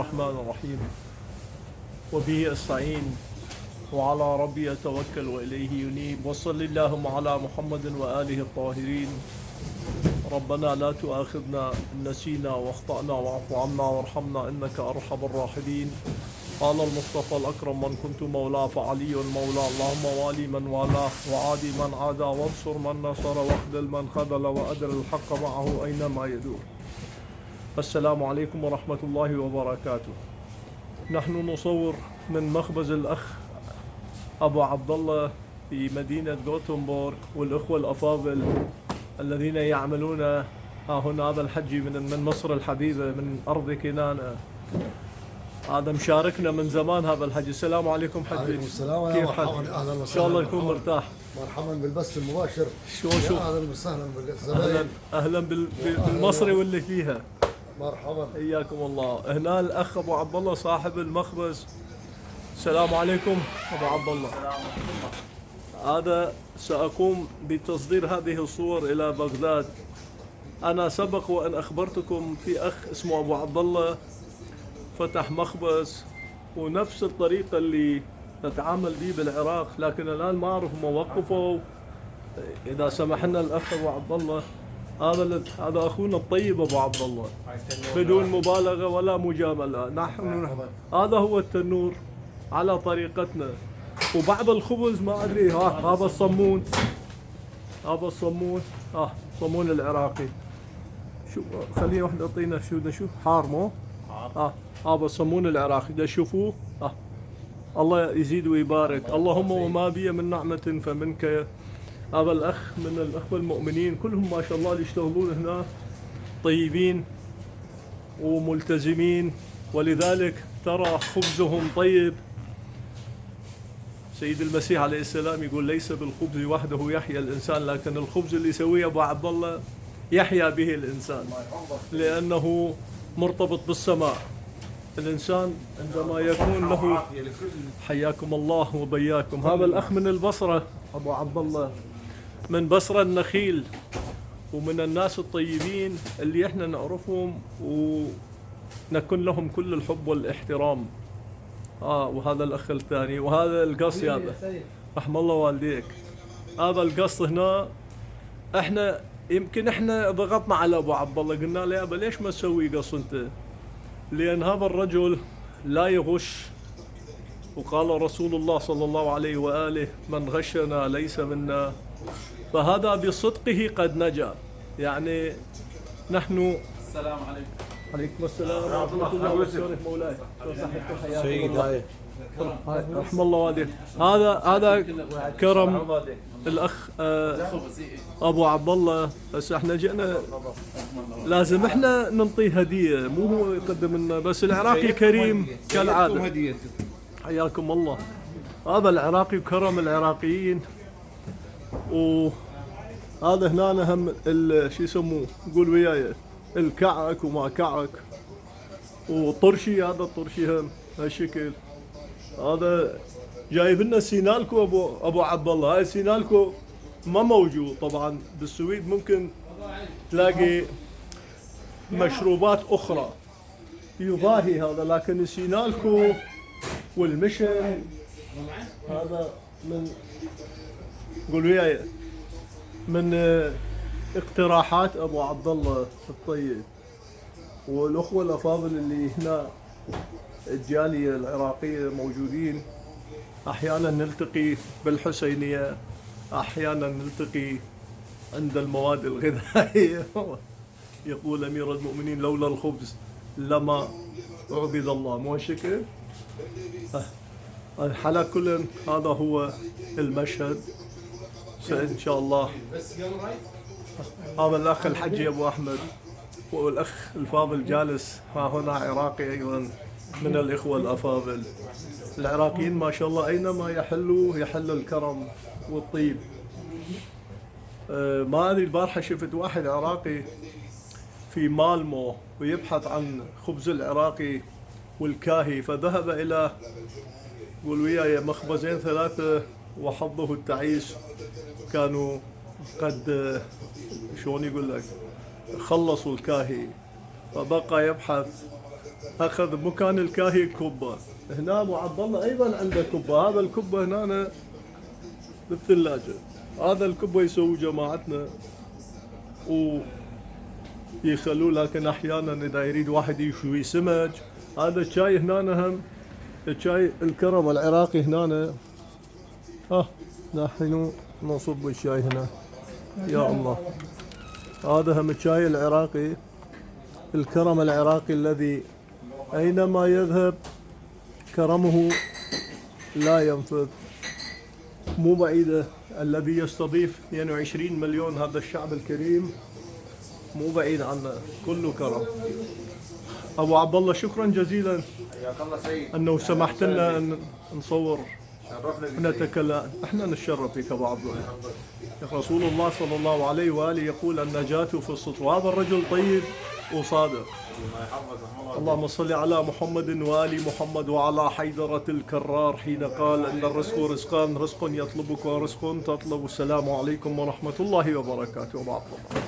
الرحمن الرحيم وبه أستعين وعلى ربي أتوكل وإليه ينيب وصل اللهم على محمد وآله الطاهرين. ربنا لا تؤاخذنا إن نسينا واخطأنا واعف عنا وارحمنا إنك أرحم الراحمين. قال المصطفى الأكرم من كنت مولاه فعلي مولاه، اللهم والي من والاه وعادي من عادى وانصر من نصر واخذل من خذل وأدر الحق معه أينما يدور. السلام عليكم ورحمة الله وبركاته. نحن نصور من مخبز الأخ أبو عبد الله في مدينة غوتنبورغ، والأخوة الأفاضل الذين يعملون هنا هذا الحج من مصر الحبيبة، من أرض كنانة. هذا مشاركنا من زمان هذا الحج. السلام عليكم حجي. وعليكم السلام يا مرحبا، اهلا وسهلا. ان شاء الله يكون مرتاح. مرحبا بالبث المباشر. شو اهلا وسهلا بالزبائن. اهلا بالمصري واللي فيها. مرحبا، حياكم الله. هنا الاخ ابو عبد الله صاحب المخبز. السلام عليكم ابو عبد الله. هذا ساقوم بتصدير هذه الصور الى بغداد. انا سبق وان اخبرتكم في اخ اسمه ابو عبد الله فتح مخبز ونفس الطريقة اللي نتعامل به بالعراق، لكن الآن ما أعرف موقفه. إذا سمح لنا الأخ أبو عبد الله، هذا أخونا الطيب أبو عبد الله، بدون مبالغة ولا مجاملة. نحن هذا هو التنور على طريقتنا. وبعض الخبز ما أدري، هذا الصمون، هذا الصمون، صمون العراقي. شو خلينا واحد يعطينا شو حار مو؟ هذا الصمون العراقي، ده شوفوه. الله يزيد ويبارك. اللهم وما بي من نعمة فمنك. هذا الأخ من الأخوة المؤمنين، كلهم ما شاء الله اللي يشتغلون هنا طيبين وملتزمين، ولذلك ترى خبزهم طيب. سيد المسيح عليه السلام يقول ليس بالخبز وحده يحيا الإنسان، لكن الخبز اللي يسويه أبو عبد الله يحيا به الإنسان، لأنه مرتبط بالسماء. الإنسان عندما يكون له، حياكم الله وبياكم. هذا الأخ من البصرة أبو عبد الله، من بصرة النخيل، ومن الناس الطيبين اللي احنا نعرفهم ونكن لهم كل الحب والاحترام. وهذا الأخ الثاني، وهذا القص هذا رحم الله والديك. هذا القص هنا احنا ضغطنا على أبو عبد الله، قلنا له يا أبا ليش ما تسوي قص أنت؟ لأن هذا الرجل لا يغش، وقال رسول الله صلى الله عليه وآله من غشنا ليس منا. فهذا بصدقه قد نجا. يعني نحن. السلام عليكم. عليكم السلام ورحمة الله وبركاته. مولاي سيد رحم الله والديك. هذا كرم الأخ أبو عبد الله. بس احنا جئنا، لازم احنا ننطيه هدية، مو هو يقدم لنا. بس العراقي كريم كالعادة. حياكم الله. هذا العراقي وكرم العراقيين. وهذا هنا هم شو يسموه، قول وياي، الكعك وما كعك وطرشي. هذا الطرشي هم هالشكل. هذا جايب لنا سينالكو ابو عبد الله. هاي سينالكو ما موجود طبعا بالسويد، ممكن تلاقي مشروبات اخرى يضاهي هذا، لكن السينالكو والمشن هذا من، قول وياي، من اقتراحات ابو عبد الله الطيب. والاخوه الافاضل اللي هنا الجاليه العراقيه موجودين. احيانا نلتقي بالحسينيه، احيانا نلتقي عند المواد الغذائيه. يقول امير المؤمنين لولا الخبز لما عبد الله، مو هالشكل؟ على كل هذا هو المشهد. ان شاء الله. هذا الاخ الحجي ابو احمد، والاخ الفاضل جالس ها هنا عراقي ايضا من الاخوه الافاضل. العراقيين ما شاء الله اينما يحلوا يحل الكرم والطيب. ما ادري، البارحه شفت واحد عراقي في مالمو ويبحث عن خبز العراقي والكاهي، فذهب الى، قول وياي، مخبزين ثلاثه، وحظه التعيس كانوا قد شلون يقول لك خلصوا الكاهي، فبقى يبحث اخذ مكان الكاهي كبه. هنا ابو عبد الله ايضا عنده كبه، هذا الكبه هنا بالثلاجه، هذا الكبه يسوي جماعتنا ويخلوه، لكن احيانا اذا يريد واحد يشوي سمك. هذا الشاي هنا هم الشاي الكرم العراقي هنا. نحن نصب الشاي هنا يا الله. هذا هم الشاي العراقي الكرم العراقي الذي أينما يذهب كرمه لا ينفذ. مو بعيدة الذي يستضيف 22 مليون هذا الشعب الكريم، مو بعيد عنا، كله كرم. أبو عبد الله شكرا جزيلا حياك الله سيد. أنه سمحت لنا أن نصور شرفنا بك. ونتكلم. احنا نتشرف بك أبو عبد الله. رسول الله صلى الله عليه وآله يقول النجاة في الصدق، وهذا الرجل طيب وصادق. الله يحفظك. اللهم صل على محمد وآل محمد وعلى حيدرة الكرار حين قال إن الرزق رزقان، رزق يطلبك ورزق تطلب. السلام عليكم ورحمة الله وبركاته. أبو عبد الله.